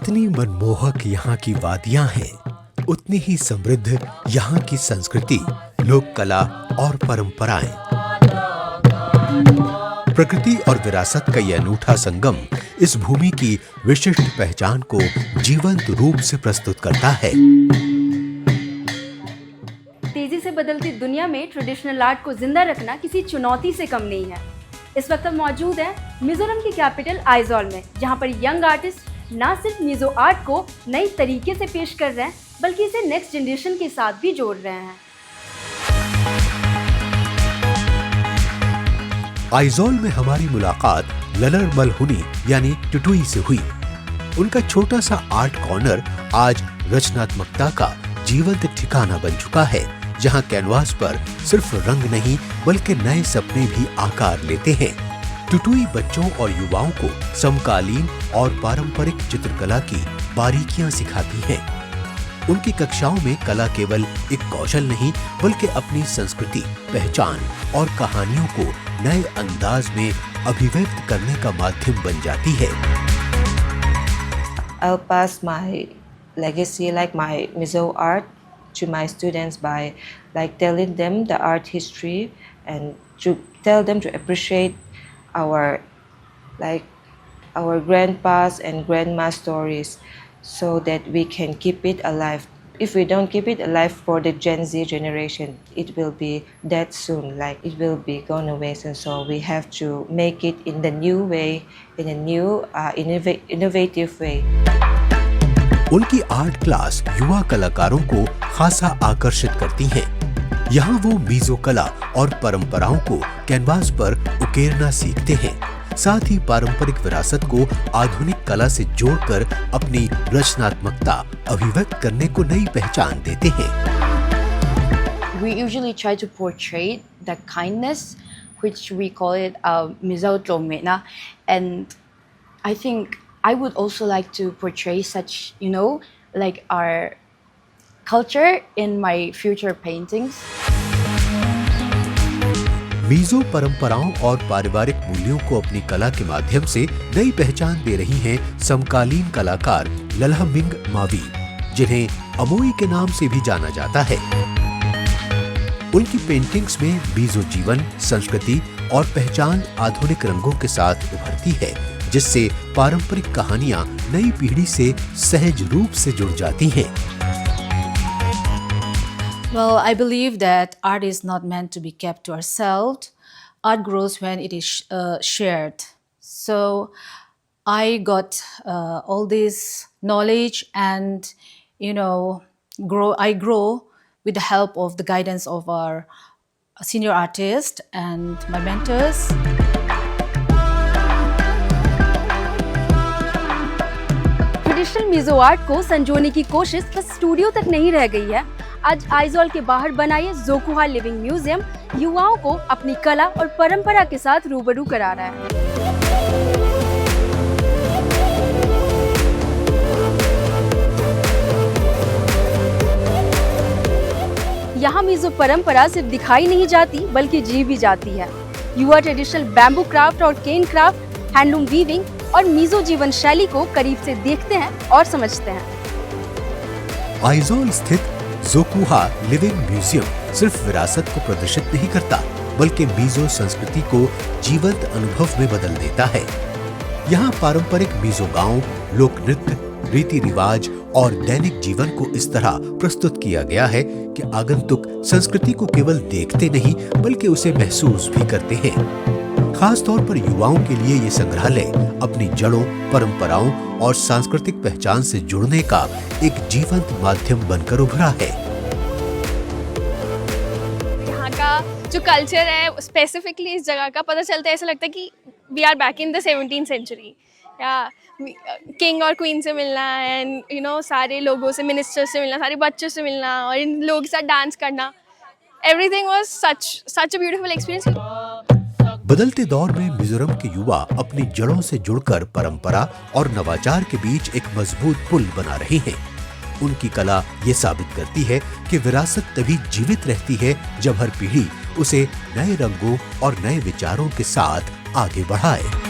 जितनी मनमोहक यहाँ की वादियाँ हैं, उतनी ही समृद्ध यहाँ की संस्कृति, लोक कला और परंपराएं। प्रकृति और विरासत का यह अनूठा संगम इस भूमि की विशिष्ट पहचान को जीवंत रूप से प्रस्तुत करता है। तेजी से बदलती दुनिया में ट्रेडिशनल आर्ट को जिंदा रखना किसी चुनौती से कम नहीं है। इस वक्त हम मौजूद हैं मिजोरम की कैपिटल आइजॉल में, जहां पर यंग आर्टिस्ट न सिर्फ मिजो आर्ट को नई तरीके से पेश कर रहे हैं, बल्कि इसे नेक्स्ट जनरेशन के साथ भी जोड़ रहे हैं। आइजॉल में हमारी मुलाकात ललर मलहुनी यानी टुटुई से हुई। उनका छोटा सा आर्ट कॉर्नर आज रचनात्मकता का जीवंत ठिकाना बन चुका है, जहां कैनवास पर सिर्फ रंग नहीं बल्कि नए सपने भी आकार लेते हैं। टुटुई बच्चों और युवाओं को समकालीन और पारंपरिक चित्रकला की बारीकियां सिखाती हैं। उनकी कक्षाओं में कला केवल एक कौशल नहीं बल्कि अपनी संस्कृति, पहचान और कहानियों को नए अंदाज में अभिव्यक्त करने का माध्यम बन जाती है। I'll pass my legacy, like my Mizo art, to my students by like telling them the art history and to tell them to appreciate our grandpas and grandma's stories, so that we can keep it alive. If we don't keep it alive for the Gen Z generation, it will be dead soon, like it will be gone away. And so we have to make it in the new way, in a new innovative way. उनकी art class युवा कलाकारों को खासा आकर्षित करती हैं। यहाँ वो मिजो कला और परंपराओं को कैनवास पर उकेरना सीखते हैं, साथ ही पारंपरिक विरासत को आधुनिक कला से जोड़कर अपनी रचनात्मकता अभिव्यक्त करने को नई पहचान देते हैं। We usually try to portray the kindness, which we call it Mizo Tromena, and I think I would also like to portray such, like our culture in my future paintings. Mizo परंपराओं और पारिवारिक मूल्यों को अपनी कला के माध्यम से नई पहचान दे रही हैं समकालीन कलाकार लल्हमिंग मावी, जिन्हें अमोई के नाम से भी जाना जाता है। उनकी पेंटिंग्स में मिजो जीवन, संस्कृति और पहचान आधुनिक रंगों के साथ उभरती है, जिससे पारंपरिक कहानियां नई पीढ़ी से सहज रूप से जुड़ जाती हैं। Well, I believe that art is not meant to be kept to ourselves. Art grows when it is shared. So I got all this knowledge and, I grow with the help of the guidance of our senior artist and my mentors. Traditional Mizo art को संजोने की कोशिश बस studio तक नहीं रह गई है। आज आइजॉल के बाहर बना ये जोकुहा लिविंग म्यूजियम युवाओं को अपनी कला और परंपरा के साथ रूबरू करा रहा है। यहाँ मिजो परंपरा सिर्फ दिखाई नहीं जाती बल्कि जी भी जाती है। युवा ट्रेडिशनल बैम्बू क्राफ्ट और केन क्राफ्ट, हैंडलूम वीविंग और मिजो जीवन शैली को करीब से देखते हैं और समझते हैं। आइजॉल स्थित जोकुहा लिविंग म्यूजियम सिर्फ विरासत को प्रदर्शित नहीं करता, बल्कि मिजो संस्कृति को जीवंत अनुभव में बदल देता है। यहाँ पारंपरिक मिजो गांव, लोक नृत्य, रीति रिवाज और दैनिक जीवन को इस तरह प्रस्तुत किया गया है कि आगंतुक संस्कृति को केवल देखते नहीं बल्कि उसे महसूस भी करते हैं। खास तौर पर युवाओं के लिए ये संग्रहालय अपनी जड़ों, परंपराओं और सांस्कृतिक पहचान से जुड़ने का एक जीवंत माध्यम बनकर उभरा है। यहाँ का जो कल्चर है, स्पेसिफिकली इस जगह का पता चलता है, ऐसा लगता है कि we are back in the 17th century. या किंग और क्वीन से मिलना एंड सारे लोगों से, मिनिस्टर से मिलना, सारे बच्चों से मिलना और इन लोगों के साथ डांस करना, everything was such a beautiful experience. बदलते दौर में मिजोरम के युवा अपनी जड़ों से जुड़कर परंपरा और नवाचार के बीच एक मजबूत पुल बना रहे हैं। उनकी कला ये साबित करती है कि विरासत तभी जीवित रहती है जब हर पीढ़ी उसे नए रंगों और नए विचारों के साथ आगे बढ़ाए।